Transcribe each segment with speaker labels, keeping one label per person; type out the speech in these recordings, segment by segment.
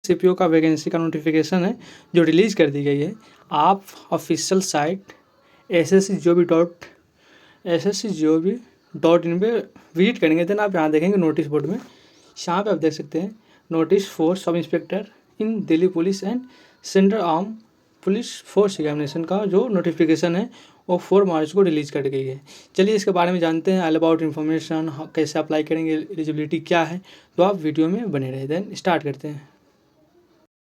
Speaker 1: CPO का vacancy का notification है जो रिलीज़ कर दी गई है। आप ऑफिशियल साइट ssgov.in पे विजिट करेंगे, देन आप यहाँ देखेंगे नोटिस बोर्ड में, यहाँ पे आप देख सकते हैं notice for sub inspector in Delhi police and central arm police force examination का जो नोटिफिकेशन है वो 4 मार्च को रिलीज़ कर गई है। चलिए इसके बारे में जानते हैं, ऑल अबाउट इन्फॉर्मेशन, कैसे अप्लाई करेंगे, एलिजिबिलिटी क्या है। तो आप वीडियो में बने रहे, देन स्टार्ट करते हैं।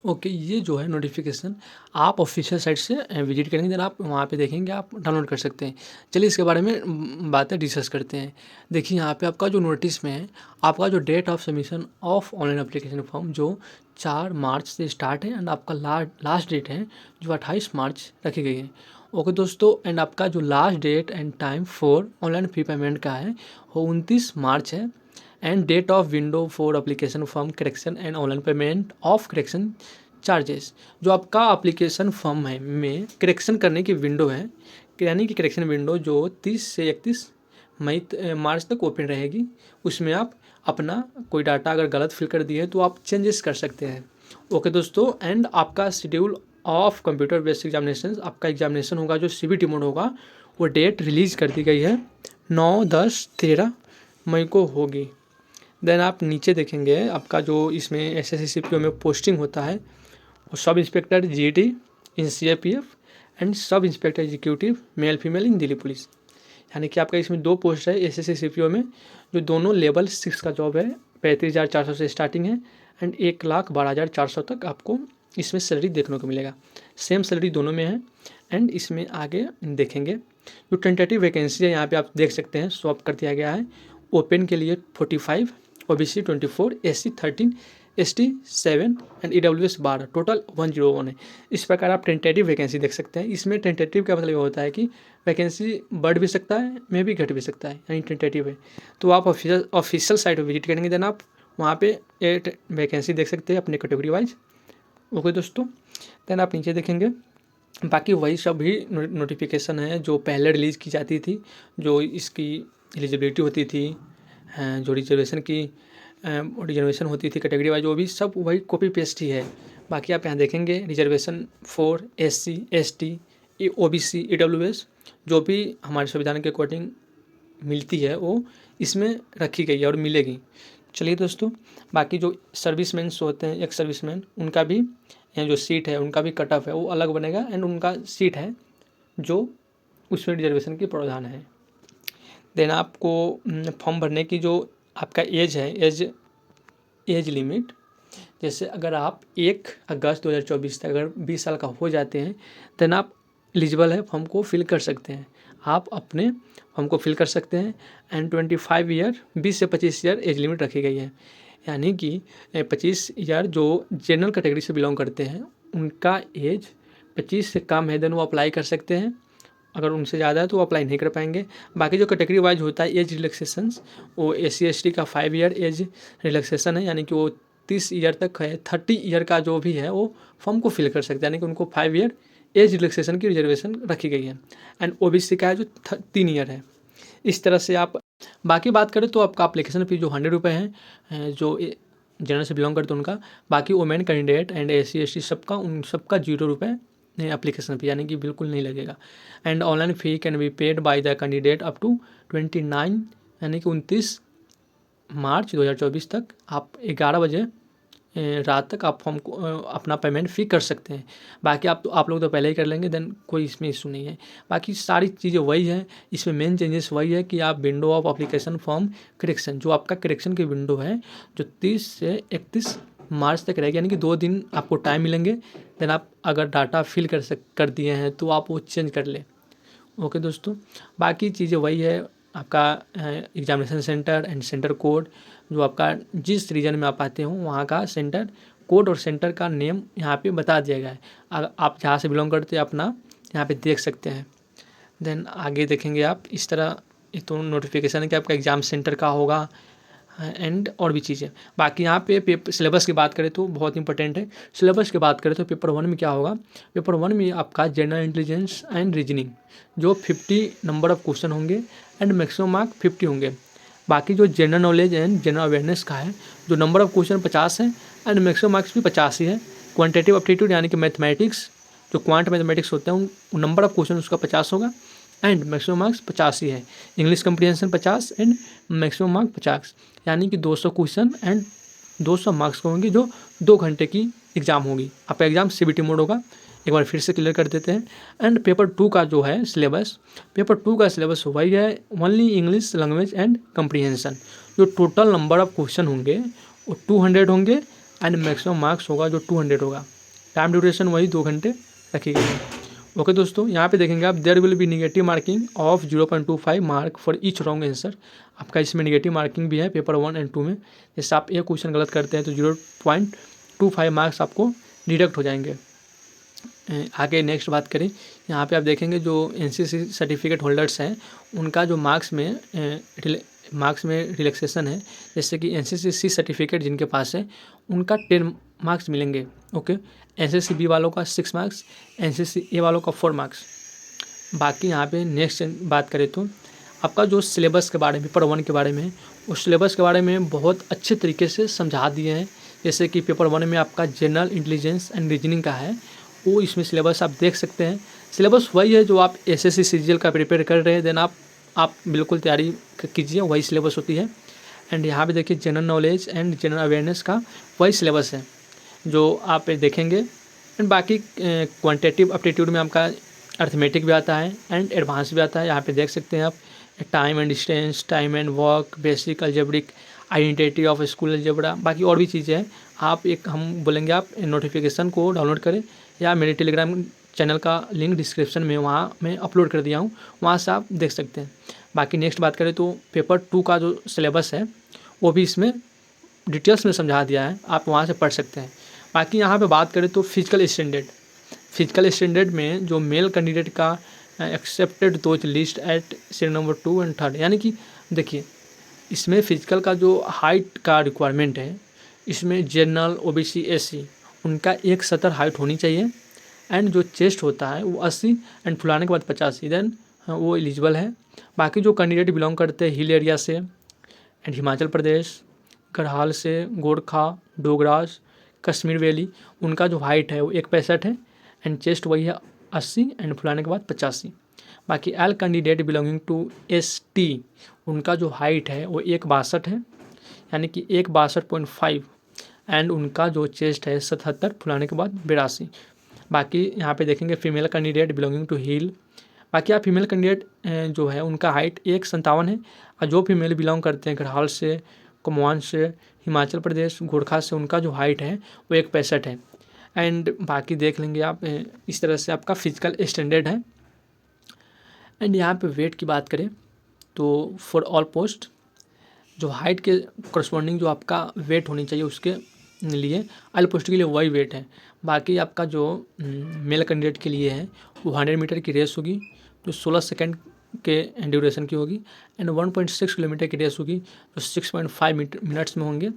Speaker 1: ओके, ये जो है नोटिफिकेशन आप ऑफिशियल साइट से विजिट करेंगे, देन आप वहाँ पे देखेंगे, आप डाउनलोड कर सकते हैं। चलिए इसके बारे में बातें डिस्कस करते हैं। देखिए यहाँ पे आपका जो नोटिस में है, आपका जो date of submission of online application form जो 4 मार्च से स्टार्ट है एंड आपका लास्ट डेट है जो 28 मार्च रखी गई है। ओके दोस्तों, एंड आपका जो last date and time for online fee payment का है वो 29 मार्च है। End date of window for application form correction and online payment of correction charges, जो आपका एप्लीकेशन फॉर्म है में करेक्शन करने की विंडो है, यानी कि करेक्शन विंडो जो 30 से 31 मार्च तक ओपन रहेगी। उसमें आप अपना कोई डाटा अगर गलत फिल कर दिए तो आप चेंजेस कर सकते हैं। ओके दोस्तों, एंड आपका schedule of computer based examination, आपका एग्जामिनेशन होगा जो सीबीटी मोड होगा, वो डेट रिलीज़ कर दी गई है 9, 10, 13 मई को होगी। देन आप नीचे देखेंगे आपका जो इसमें एसएससी सीपीओ में पोस्टिंग होता है वो sub inspector GT in CRPF and sub inspector executive male female in Delhi police, यानी कि आपका इसमें 2 पोस्ट है एसएससी सीपीओ में, जो दोनों लेवल 6 का जॉब है। 35,400 से स्टार्टिंग है एंड 1,12,400 तक आपको इसमें सैलरी देखने को मिलेगा। सेम सैलरी दोनों में है। एंड इसमें आगे देखेंगे जो टेंटेटिव वैकेंसी है, यहाँ पे आप देख सकते हैं स्वैप कर दिया गया है। ओपन के लिए 45, OBC 24, SC 13, ST 7 and EWS 12, total 101 है। इस प्रकार आप टेंटेटिव वैकेंसी देख सकते हैं। इसमें टेंटेटिव का मतलब ये होता है कि वैकेंसी बढ़ भी सकता है, में भी घट भी सकता है, यानी टेंटेटिव है। तो आप ऑफिशियल साइट पर विजिट करेंगे, देन आप वहाँ पे वैकेंसी देख सकते हैं अपने कैटेगरी वाइज। ओके दोस्तों, देन आप नीचे देखेंगे बाकी वही सभी नोटिफिकेशन है जो पहले रिलीज़ की जाती थी, जो इसकी एलिजिबिलिटी होती थी, जो रिजर्वेशन होती थी कैटेगरी वाइज, वो भी सब वही कॉपी पेस्ट ही है। बाकी आप यहाँ देखेंगे reservation for SC, ST, OBC, EWS जो भी हमारे संविधान के अकॉर्डिंग मिलती है वो इसमें रखी गई है और मिलेगी। चलिए दोस्तों, बाकी जो सर्विसमैन होते हैं, एक्स सर्विसमैन, उनका भी जो सीट है उनका भी कट ऑफ है वो अलग बनेगा, एंड उनका सीट है जो उसमें रिजर्वेशन की प्रावधान है। देन आपको फॉर्म भरने की जो आपका एज है, एज लिमिट, जैसे अगर आप 1 अगस्त 2024 तक अगर 20 साल का हो जाते हैं, देन आप एलिजिबल है, फॉर्म को फिल कर सकते हैं। आप अपने फॉर्म को फिल कर सकते हैं। एंड 25 ईयर, 20 से 25 ईयर एज लिमिट रखी गई है, यानी कि 25 ईयर जो जनरल कैटेगरी से बिलोंग करते हैं उनका एज 25 से कम है, देन वो अप्लाई कर सकते हैं। अगर उनसे ज़्यादा है तो वो अप्लाई नहीं कर पाएंगे। बाकी जो कैटेगरी वाइज होता है एज रिलैक्सेशंस, वो एससी एसटी का 5 ईयर एज रिलैक्सेशन है, यानी कि वो 30 ईयर तक है। 30 ईयर का जो भी है वो फॉर्म को फिल कर सकते हैं, यानी कि उनको 5 ईयर एज रिलैक्सेशन की रिजर्वेशन रखी गई है। एंड ओबीसी का है जो 3 ईयर है। इस तरह से आप बाकी बात करें तो आपका एप्लीकेशन फ़ी जो 100 रुपये है जो जनरल से बिलोंग करते हैं उनका। बाकी women candidate and SC ST सबका, उन सबका 0 रुपये एप्लीकेशन फ़ी, यानी कि बिल्कुल नहीं लगेगा। And online fee can be paid by the candidate up to 29, यानी कि 29 मार्च 2024 तक आप 11 बजे रात तक आप फॉर्म को अपना पेमेंट फ़ी कर सकते हैं। बाकी आप लोग तो पहले ही कर लेंगे, देन कोई इसमें इशू नहीं है। बाकी सारी चीज़ें वही है, इसमें मेन चेंजेस वही है कि आप window of application form correction, जो आपका करेक्शन की विंडो है जो 30 से 31 मार्च तक रहेगी, यानी कि 2 दिन आपको टाइम मिलेंगे। देन आप अगर डाटा फिल कर दिए हैं तो आप वो चेंज कर लें। ओके दोस्तों, बाकी चीज़ें वही है। आपका examination centre and centre code, जो आपका जिस रीजन में आप आते हो वहाँ का सेंटर कोड और सेंटर का नेम यहाँ पे बता दिया गया है। अगर आप जहाँ से बिलोंग करते हैं अपना यहाँ पे देख सकते हैं। देन आगे देखेंगे आप इस तरह, एक तो नोटिफिकेशन है कि आपका एग्ज़ाम सेंटर का होगा एंड और भी चीज़ें। बाकी यहाँ पे पेपर सिलेबस की बात करें तो बहुत इंपॉर्टेंट है। सिलेबस की बात करें तो पेपर 1 में क्या होगा, पेपर 1 में आपका जनरल इंटेलिजेंस एंड रीजनिंग जो 50 नंबर ऑफ क्वेश्चन होंगे एंड मैक्सिमम मार्क 50 होंगे। बाकी जो general knowledge and general awareness का है, जो नंबर ऑफ क्वेश्चन 50 है एंड मैक्सिमम मार्क्स भी 50 ही है। क्वांटिटेटिव एप्टीट्यूड यानी कि मैथमेटिक्स, जो क्वांट मैथमेटिक्स होते हैं उन नंबर ऑफ क्वेश्चन उसका 50 होगा एंड मैक्सिमम मार्क्स 50 ही है। English comprehension 50 and maximum marks 50, यानी कि 200 क्वेश्चन एंड 200 मार्क्स होंगे, जो 2 घंटे की एग्ज़ाम होगी। आपका एग्ज़ाम CBT मोड होगा। एक बार फिर से क्लियर कर देते हैं। एंड पेपर 2 का जो है सिलेबस, पेपर 2 का सिलेबस वही है, only English language and comprehension. जो टोटल नंबर ऑफ क्वेश्चन होंगे वो 200 होंगे एंड मैक्सिमम मार्क्स होगा जो 200 होगा। टाइम ड्यूरेशन वही 2 घंटे रखी गई है। ओके दोस्तों, यहाँ पे देखेंगे आप, there will be negative marking of 0.25 mark for each wrong answer. आपका इसमें निगेटिव मार्किंग भी है पेपर 1 एंड 2 में। जैसे आप एक क्वेश्चन गलत करते हैं तो 0.25 मार्क्स आपको डिडक्ट हो जाएंगे। आगे नेक्स्ट बात करें, यहाँ पे आप देखेंगे जो NCC सर्टिफिकेट होल्डर्स हैं उनका जो मार्क्स में रिलैक्सेशन है। जैसे कि NCC सर्टिफिकेट जिनके पास है उनका 10 मार्क्स मिलेंगे। ओके, NCC B वालों का 6 मार्क्स, NCC A वालों का 4 मार्क्स। बाकी यहाँ पे नेक्स्ट बात करें तो आपका जो सिलेबस के बारे में, पेपर 1 के बारे में, उस सिलेबस के बारे में बहुत अच्छे तरीके से समझा दिए हैं। जैसे कि पेपर 1 में आपका जनरल इंटेलिजेंस एंड रीजनिंग का है, वो इसमें सिलेबस आप देख सकते हैं। सिलेबस वही है जो आप SSC CGL का प्रिपेयर कर रहे हैं, देन आप बिल्कुल तैयारी कीजिए, वही सिलेबस होती है। एंड यहाँ पे देखिए general knowledge and general awareness का वही सिलेबस है जो आप देखेंगे। एंड बाकी क्वांटिटेटिव एप्टीट्यूड में आपका अर्थमेटिक भी आता है एंड एडवांस भी आता है। यहाँ पे देख सकते हैं आप, time and distance, time and work, basic algebraic, identity of school algebra, बाकी और भी चीज़ें हैं। आप हम बोलेंगे आप नोटिफिकेशन को डाउनलोड करें या मेरे टेलीग्राम चैनल का लिंक डिस्क्रिप्शन में वहाँ मैं अपलोड कर दिया हूँ, वहाँ से आप देख सकते हैं। बाकी नेक्स्ट बात करें तो पेपर 2 का जो सिलेबस है वो भी इसमें डिटेल्स में समझा दिया है, आप वहाँ से पढ़ सकते हैं। बाकी यहाँ पे बात करें तो फिजिकल स्टैंडर्ड में जो मेल कैंडिडेट का accepted those list at serial number 2 and 3, यानी कि देखिए इसमें फिजिकल का जो हाइट का रिक्वायरमेंट है, इसमें जनरल OBC SC उनका 170 हाइट होनी चाहिए एंड जो चेस्ट होता है वो 80 एंड फुलाने के बाद 85, देन वो एलिजिबल है। बाकी जो कैंडिडेट बिलोंग करते हैं हिल एरिया से एंड हिमाचल प्रदेश, गढ़वाल से, गोरखा, डोगरास, कश्मीर वैली, उनका जो हाइट है वो 165 है एंड चेस्ट वही है 80 एंड फुलाने के बाद 85। बाकी all candidate belonging to ST उनका जो हाइट है वो 162 है, यानी कि 162.5 एंड उनका जो चेस्ट है 77 फुलाने के बाद 82। बाकी यहाँ पे देखेंगे फीमेल कैंडिडेट बिलोंगिंग टू हिल। बाकी आप फीमेल कैंडिडेट जो है उनका हाइट 157 है, और जो फीमेल बिलोंग करते हैं गढ़वाल से, कुमाऊं से, हिमाचल प्रदेश, गोरखा से, उनका जो हाइट है वो 165 है। एंड बाकी देख लेंगे आप, इस तरह से आपका फिजिकल स्टैंडर्ड है। एंड यहाँ पे वेट की बात करें तो फॉर ऑल पोस्ट जो हाइट के करस्पॉन्डिंग जो आपका वेट होनी चाहिए उसके लिए ऑल पोस्ट के लिए वही वेट है। बाकी आपका जो मेल कैंडिडेट के लिए है वो 100 मीटर की रेस होगी जो 16 सेकंड के ड्यूरेशन की होगी एंड 1.6 किलोमीटर की रेस होगी जो 6.5 मिनट्स में होंगे।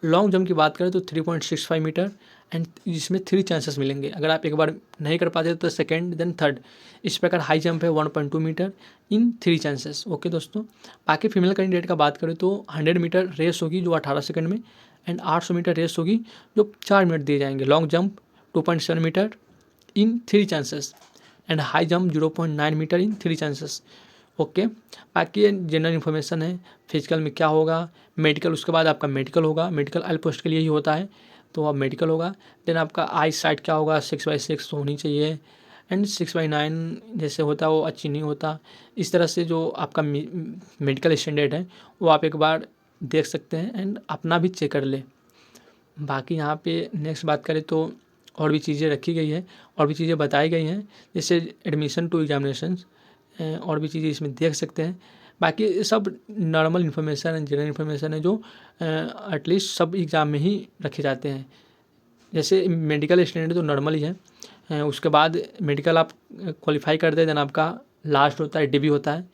Speaker 1: लॉन्ग जंप की बात करें तो 3.65 मीटर एंड जिसमें 3 चांसेस मिलेंगे। अगर आप एक बार नहीं कर पाते तो सेकंड देन थर्ड। इस प्रकार हाई जंप है 1.2 मीटर इन 3 चांसेस। ओके दोस्तों, बाकी फीमेल कैंडिडेट का बात करें तो 100 मीटर रेस होगी जो 18 सेकंड में एंड 800 मीटर रेस होगी जो 4 मिनट दिए जाएंगे। Long jump 2.7 meter in 3 chances and high jump 0.9 meter in 3 chances. Okay, बाकी जनरल इन्फॉर्मेशन है, फिजिकल में क्या होगा, मेडिकल उसके बाद आपका मेडिकल होगा, मेडिकल एल पोस्ट के लिए ही होता है तो अब मेडिकल होगा। देन आपका आई साइट क्या होगा, 6/6 होनी चाहिए एंड 6/9 जैसे होता है वो अच्छी नहीं होता। इस तरह से जो आपका मेडिकल स्टैंडर्ड है वो आप एक बार देख सकते हैं एंड अपना भी चेक कर ले। बाकी यहाँ पे नेक्स्ट बात करें तो और भी चीज़ें रखी गई है, और भी चीज़ें बताई गई हैं, जैसे एडमिशन टू एग्जामिनेशंस, और भी चीज़ें इसमें देख सकते हैं। बाकी सब नॉर्मल इन्फॉर्मेशन है, जनरल इन्फॉर्मेशन है जो एटलीस्ट सब एग्ज़ाम में ही रखे जाते हैं। जैसे मेडिकल स्टैंडर्ड तो नॉर्मल ही है, उसके बाद मेडिकल आप क्वालिफाई कर दे देन आपका लास्ट होता है DB होता है,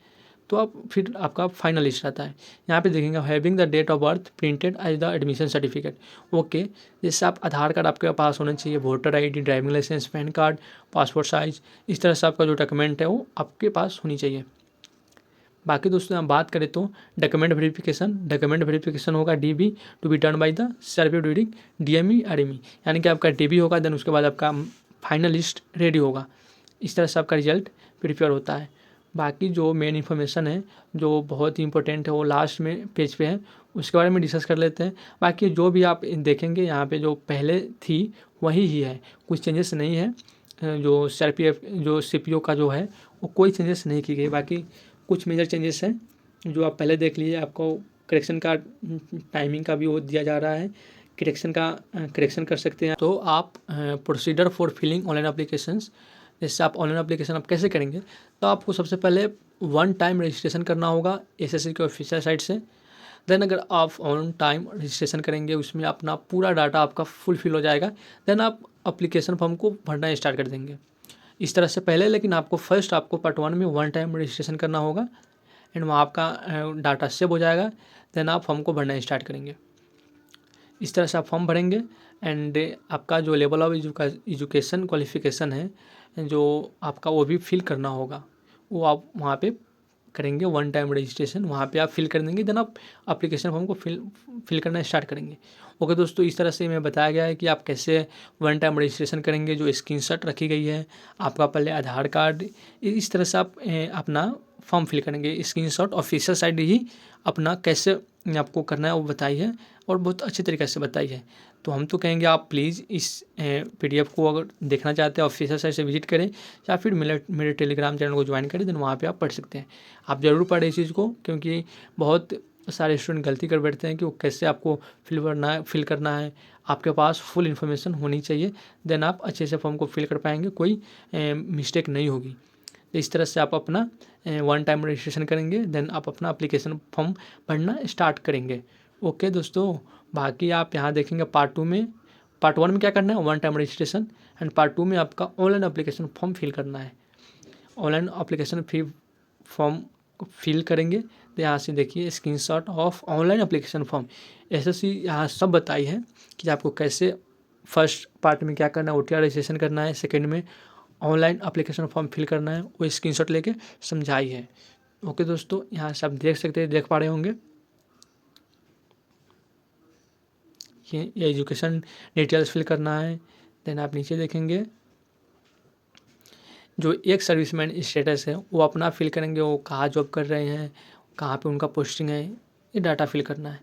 Speaker 1: तो आप फिर आपका फाइनल लिस्ट आता है। यहाँ पे देखेंगे having the date of birth printed as the admission certificate. Okay, जैसे आप आधार कार्ड आपके पास होना चाहिए, voter ID, driving licence, PAN card, passport size, इस तरह से आपका जो डॉक्यूमेंट है वो आपके पास होनी चाहिए। बाकी दोस्तों यहाँ बात करें तो डॉक्यूमेंट वेरिफिकेशन होगा DB to be done by the survey during DME RME, यानी कि आपका DB होगा, देन उसके बाद आपका फाइनल लिस्ट रेडी होगा। इस तरह से आपका रिजल्ट प्रिपेयर होता है। बाकी जो मेन इन्फॉर्मेशन है जो बहुत ही इंपॉर्टेंट है वो लास्ट में पेज पे है, उसके बारे में डिस्कस कर लेते हैं। बाकी जो भी आप देखेंगे यहाँ पे जो पहले थी वही ही है, कुछ चेंजेस नहीं है। जो CRPF जो CPU का जो है वो कोई चेंजेस नहीं की गई। बाकी कुछ मेजर चेंजेस हैं जो आप पहले देख लीजिए। आपको करेक्शन का टाइमिंग का भी वो दिया जा रहा है, करेक्शन कर सकते हैं। तो आप procedure for filling online applications, जैसे आप ऑनलाइन एप्लीकेशन आप कैसे करेंगे, तो आपको सबसे पहले 1 टाइम रजिस्ट्रेशन करना होगा SSC के ऑफिशियल साइट से। देन अगर आप ऑन टाइम रजिस्ट्रेशन करेंगे, उसमें अपना पूरा डाटा आपका फुल फिल हो जाएगा, देन आप एप्लीकेशन फॉर्म को भरना स्टार्ट कर देंगे इस तरह से पहले। लेकिन आपको फर्स्ट आपको पार्ट 1 में 1 टाइम रजिस्ट्रेशन करना होगा एंड वहाँ आपका डाटा सेव हो जाएगा, देन आप फॉर्म को भरना स्टार्ट करेंगे। इस तरह से आप फॉर्म भरेंगे एंड आपका जो लेवल ऑफ एजुकेशन क्वालिफिकेशन है जो आपका वो भी फिल करना होगा, वो आप वहाँ पे करेंगे। 1 टाइम रजिस्ट्रेशन वहाँ पे आप फिल कर देंगे, देन आप एप्लीकेशन फॉर्म को फिल करना स्टार्ट करेंगे। ओके दोस्तों, इस तरह से मैं बताया गया है कि आप कैसे 1 टाइम रजिस्ट्रेशन करेंगे। जो स्क्रीनशॉट रखी गई है आपका पहले आधार कार्ड, इस तरह से आप अपना फॉर्म फिल करेंगे। स्क्रीनशॉट ऑफिशियल साइट ही अपना कैसे आपको करना है वो बताई है और बहुत अच्छे तरीके से बताई है। तो हम तो कहेंगे आप प्लीज़ इस PDF को अगर देखना चाहते हैं ऑफिशियल साइट से विजिट करें या फिर मेरे टेलीग्राम चैनल को ज्वाइन करें, देन वहाँ पे आप पढ़ सकते हैं। आप ज़रूर पढ़ें इस चीज़ को, क्योंकि बहुत सारे स्टूडेंट गलती कर बैठते हैं कि वो कैसे आपको फिल करना है। आपके पास फुल इन्फॉर्मेशन होनी चाहिए, देन आप अच्छे से फॉर्म को फिल कर पाएंगे, कोई मिस्टेक नहीं होगी। तो इस तरह से आप अपना 1 टाइम रजिस्ट्रेशन करेंगे, देन आप अपना एप्लीकेशन फॉर्म भरना स्टार्ट करेंगे। ओके दोस्तों, बाकी आप यहाँ देखेंगे पार्ट 1 में क्या करना है, 1 टाइम रजिस्ट्रेशन, एंड पार्ट 2 में आपका ऑनलाइन एप्लीकेशन फॉर्म फिल करना है। ऑनलाइन एप्लीकेशन फॉर्म फिल करेंगे तो यहाँ से देखिए screenshot of online application form. SSC यहाँ सब बताई है कि आपको कैसे फर्स्ट पार्ट में क्या करना है, OTR रजिस्ट्रेशन करना है, सेकेंड में ऑनलाइन एप्लीकेशन फॉर्म फिल करना है, वो स्क्रीनशॉट लेके समझाई है। ओके दोस्तों, यहाँ से आप देख सकते हैं, देख पा रहे होंगे ये एजुकेशन डिटेल्स फिल करना है। देन आप नीचे देखेंगे जो एक सर्विसमैन स्टेटस है वो अपना फिल करेंगे, वो कहाँ जॉब कर रहे हैं, कहाँ पे उनका पोस्टिंग है, ये डाटा फिल करना है।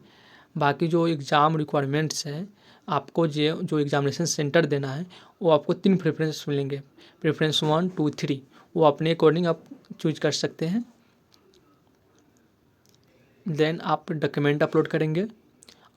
Speaker 1: बाकी जो एग्ज़ाम रिक्वायरमेंट्स है, आपको जो एग्जामिनेशन सेंटर देना है वो आपको 3 प्रेफरेंस मिलेंगे, प्रेफरेंस 1, 2, 3, वो अपने अकॉर्डिंग आप चूज कर सकते हैं। देन आप डॉक्यूमेंट अपलोड करेंगे,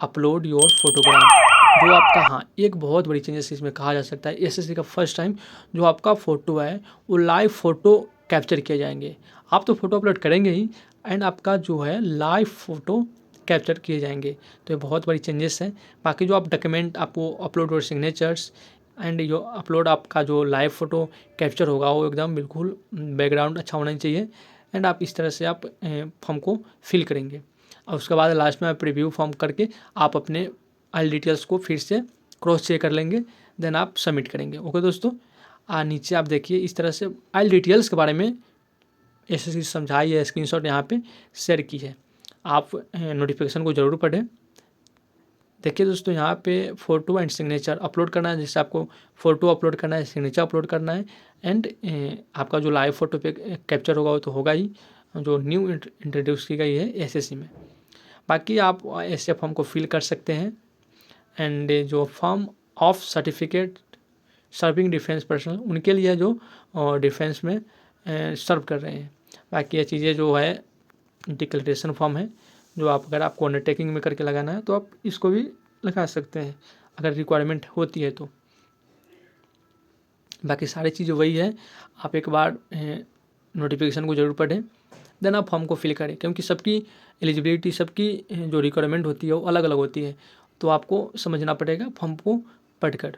Speaker 1: अपलोड योर फोटोग्राफ जो आपका, हाँ एक बहुत बड़ी चेंजेस इसमें कहा जा सकता है, SSC का फर्स्ट टाइम जो आपका फ़ोटो है वो लाइव फ़ोटो कैप्चर किए जाएंगे। आप तो फ़ोटो अपलोड करेंगे ही एंड आपका जो है लाइव फ़ोटो कैप्चर किए जाएंगे, तो ये बहुत बड़ी चेंजेस है। बाकी जो आप डॉक्यूमेंट आपको अपलोड और सिग्नेचर्स एंड जो अपलोड आपका जो लाइव फ़ोटो कैप्चर होगा वो एकदम बिल्कुल बैकग्राउंड अच्छा होना चाहिए एंड आप इस तरह से आप फॉर्म को फिल करेंगे। और उसके बाद लास्ट में आप प्रीव्यू फॉर्म करके आप अपने ऑल डिटेल्स को फिर से क्रॉस चेक कर लेंगे, देन आप सबमिट करेंगे। ओके दोस्तों, नीचे आप देखिए इस तरह से ऑल डिटेल्स के बारे में SSC समझाई है, स्क्रीनशॉट यहाँ पे शेयर की है। आप नोटिफिकेशन को ज़रूर पढ़ें। देखिए दोस्तों, यहाँ पे फ़ोटो एंड सिग्नेचर अपलोड करना है, जैसे आपको फ़ोटो अपलोड करना है, सिग्नेचर अपलोड करना है एंड आपका जो लाइव फ़ोटो पे कैप्चर होगा वो तो होगा ही, जो न्यू इंट्रोड्यूस की गई है SSC में। बाकी आप ऐसे फॉर्म को फिल कर सकते हैं एंड जो form of certificate serving defence personnel, उनके लिए जो डिफेंस में सर्व कर रहे हैं। बाकी ये चीज़ें जो है डिक्लेरेशन फॉर्म है, जो आप अगर आपको अंडरटेकिंग में करके लगाना है तो आप इसको भी लगा सकते हैं अगर रिक्वायरमेंट होती है तो। बाकी सारी चीज़ें वही है, आप एक बार नोटिफिकेशन को ज़रूर पढ़ें, देन आप फॉर्म को फिल करें, क्योंकि सबकी एलिजिबिलिटी, सबकी जो रिक्वायरमेंट होती है वो अलग अलग होती है, तो आपको समझना पड़ेगा फॉर्म को पढ़कर।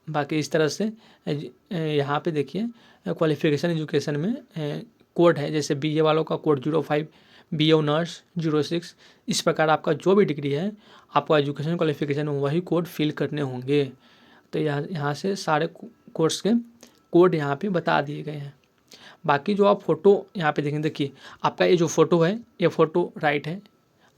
Speaker 1: बाकी इस तरह से यहाँ पे देखिए क्वालिफिकेशन एजुकेशन में कोड है, जैसे BA वालों का कोड 05, BA ऑनर्स 06, इस प्रकार आपका जो भी डिग्री है आपका एजुकेशन क्वालिफिकेशन वही कोड फिल करने होंगे। तो यहाँ से सारे कोर्स के कोड यहाँ पे बता दिए गए हैं। बाकी जो आप फ़ोटो यहाँ पे देखेंगे, देखिए आपका ये जो फ़ोटो है, ये फ़ोटो राइट है,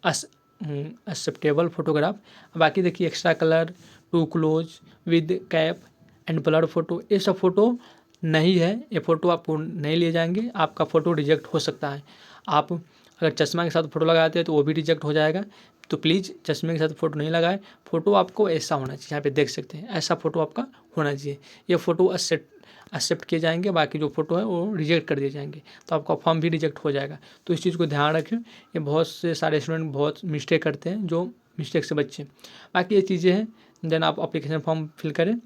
Speaker 1: एक्सेप्टेबल फोटोग्राफ। बाकी देखिए extra colour, too close, with cap and blur photo, ये सब फ़ोटो नहीं है, ये फ़ोटो आपको नहीं लिए जाएंगे, आपका फ़ोटो रिजेक्ट हो सकता है। आप अगर चश्मा के साथ फ़ोटो लगाते हैं तो वो भी रिजेक्ट हो जाएगा, तो प्लीज़ चश्मे के साथ फ़ोटो नहीं लगाएं। फ़ोटो आपको ऐसा होना चाहिए, यहाँ पे देख सकते हैं ऐसा फ़ोटो आपका होना चाहिए। ये फ़ोटो एक्सेप्ट किए जाएंगे, बाकी जो फ़ोटो है वो रिजेक्ट कर दिए जाएंगे, तो आपका फॉर्म भी रिजेक्ट हो जाएगा। तो इस चीज़ को ध्यान रखें, ये बहुत से सारे स्टूडेंट बहुत मिस्टेक करते हैं, जो मिस्टेक से बच्चे। बाकी ये चीज़ें हैं, देन आप अप्लीकेशन फॉर्म फिल करें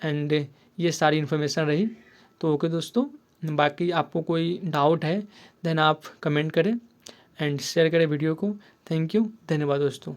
Speaker 1: एंड ये सारी इन्फॉर्मेशन रही। तो ओके दोस्तों, बाकी आपको कोई डाउट है देन आप कमेंट करें एंड शेयर करें वीडियो को। थैंक यू, धन्यवाद दोस्तों।